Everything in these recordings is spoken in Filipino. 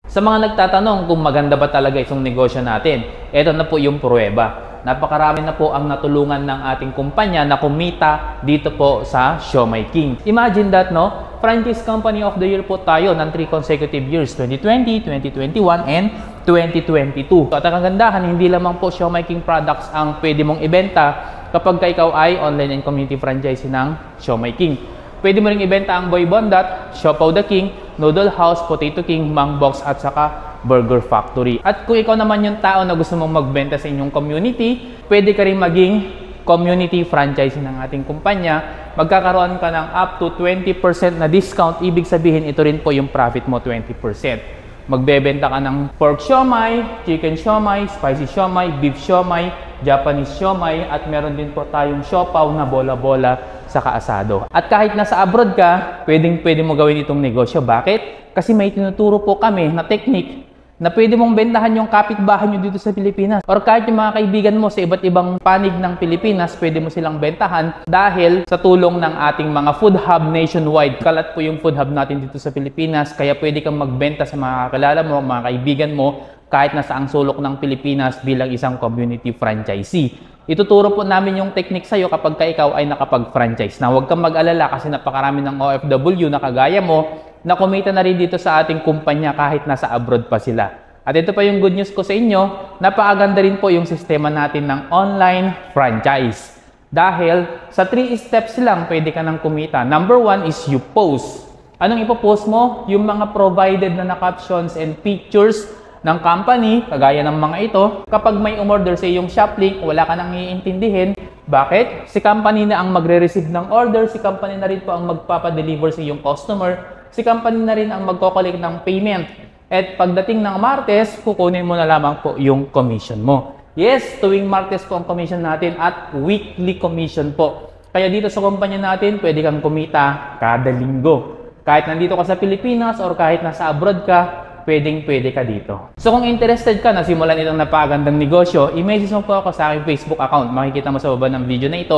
Sa mga nagtatanong kung maganda ba talaga itong negosyo natin, ito na po yung pruweba. Napakarami na po ang natulungan ng ating kumpanya na kumita dito po sa Siomai King. Imagine that, no? Franchise Company of the Year po tayo ng 3 consecutive years, 2020, 2021, and 2022. At ang kagandahan, hindi lamang po Siomai King products ang pwede mong ibenta kapag ikaw ay online and community franchisee ng Siomai King. Pwede mo ring ibenta ang Boy Bondat, Siopaw the King, Noodle House, Potato King, Mang Box at saka Burger Factory. At kung ikaw naman yung tao na gusto mong magbenta sa inyong community, pwede ka rin maging community franchisee ng ating kumpanya. Magkakaroon ka ng up to 20% na discount. Ibig sabihin, ito rin po yung profit mo, 20%. Magbebenta ka ng pork siomai, chicken siomai, spicy siomai, beef siomai, Japanese siomai, at meron din po tayong siopaw na bola-bola sa kaasado. At kahit nasa abroad ka, pwede mo gawin itong negosyo. Bakit? Kasi may tinuturo po kami na technique na pwede mong bentahan yung kapitbahay nyo dito sa Pilipinas. Or kahit yung mga kaibigan mo sa iba't ibang panig ng Pilipinas, pwede mo silang bentahan dahil sa tulong ng ating mga food hub nationwide. Kalat po yung food hub natin dito sa Pilipinas, kaya pwede kang magbenta sa mga kakilala mo, mga kaibigan mo, kahit nasa ang sulok ng Pilipinas bilang isang community franchisee. Ituturo po namin yung technique sa'yo kapag ikaw ay nakapag-franchise. Na huwag kang mag-alala kasi napakarami ng OFW na kagaya mo na kumita na rin dito sa ating kumpanya kahit nasa abroad pa sila. At ito pa yung good news ko sa inyo, napakaganda rin po yung sistema natin ng online franchise. Dahil sa 3 steps lang pwede ka nang kumita. Number 1 is you post. Anong ipopost mo? Yung mga provided na captions and pictures ng company, kagaya ng mga ito. Kapag may umorder sa iyong shop link, wala ka nang iintindihin. Bakit? Si company na ang magre-receive ng order, si company na rin po ang magpapadeliver sa iyong customer, si company na rin ang magko-collect ng payment. At pagdating ng Martes, kukunin mo na lamang po yung commission mo. Yes, tuwing Martes po ang commission natin at weekly commission po. Kaya dito sa kumpanya natin, pwede kang kumita kada linggo. Kahit nandito ka sa Pilipinas or kahit nasa abroad ka, pwede ka dito. So kung interested ka na simulan itong napakagandang negosyo, i-message mo po ako sa aking Facebook account. Makikita mo sa baba ng video na ito,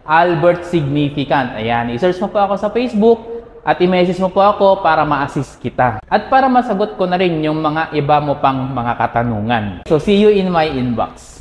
Albert Significant. Ayan, i-search mo po ako sa Facebook at i-message mo po ako para ma-assist kita. At para masagot ko na rin yung mga iba mo pang mga katanungan. So see you in my inbox.